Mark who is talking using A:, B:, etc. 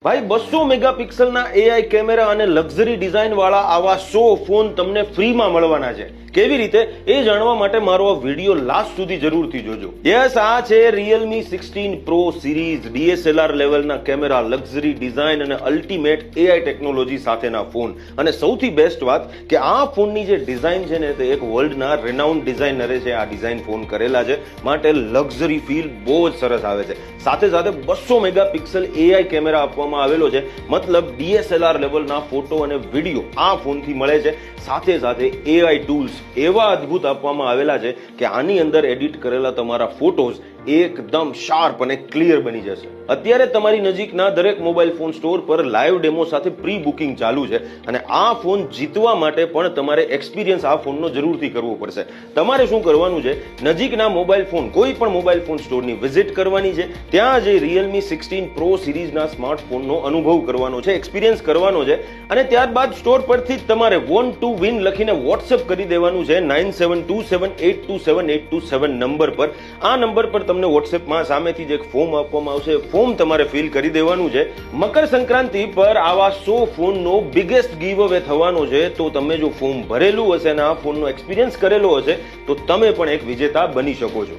A: ભાઈ 200 મેગાપિક્સલના AI camera અને luxury design વાળા આવા 100 ફોન તમને ફ્રીમાં મળવાના છે. કેવી રીતે એ જાણવા માટે મારો આ વિડીયો લાસ્ટ સુધી જરૂરથી જોજો. યસ, આ છે Realme 16 Pro સિરીઝ DSLR લેવલના કેમેરા, લક્ઝરી ડિઝાઇન અને અલ્ટિમેટ એઆઈ ટેકનોલોજી સાથેના ફોન. અને સૌથી બેસ્ટ વાત કે આ ફોનની જે ડિઝાઇન છે ને તે એક વર્લ્ડના રેનાઉન્ડ ડિઝાઇનરે છે આ ડિઝાઇન ફોન કરેલા છે, માટે લક્ઝરી ફીલ બહુ જ સરસ આવે છે. સાથે સાથે 200 મેગાપિક્સલ એઆઈ કેમેરા આપવામાં આવેલો છે, મતલબ DSLR લેવલના ફોટો અને વિડીયો આ ફોનથી મળે છે. સાથે સાથે એઆઈ ટૂલ્સ એવા અદ્ભુત આપવામાં આવેલા છે કે આની અંદર એડિટ કરેલા તમારા ફોટોઝ એકદમ શાર્પ અને ક્લિયર બની જશે. અત્યારે તમારી નજીકના દરેક મોબાઈલ ફોન સ્ટોર પર લાઈવ ડેમો સાથે પ્રી બુકિંગ ચાલુ છે અને આ ફોન જીતવા માટે પણ તમારે એક્સપિરિયન્સ આ ફોનનો જરૂરથી કરવો પડશે. તમારે શું કરવાનું છે, નજીકના મોબાઈલ ફોન કોઈ પણ મોબાઈલ ફોન સ્ટોરની વિઝિટ કરવાની છે, ત્યાં જે Realme 16 Pro સિરીઝના સ્માર્ટફોનનો અનુભવ કરવાનો છે, એક્સપિરિયન્સ કરવાનો છે અને ત્યારબાદ સ્ટોર પરથી જ તમારે વોન્ટ ટુ વિન લખીને વોટ્સએપ કરી દેવાનું છે 9727827827 નંબર પર. આ નંબર પર તમને વોટ્સએપમાં સામેથી જ એક ફોર્મ આપવામાં આવશે, ફોર્મ તમારે ફિલ કરી દેવાનું છે. મકર સંક્રાંતિ પર આવા 100 ફોનનો બિગેસ્ટ ગીવ અવે થવાનો છે, તો તમે જો ફોર્મ ભરેલું હશે અને આ ફોનનો એક્સપિરિયન્સ કરેલો હશે તો તમે પણ એક વિજેતા બની શકો છો.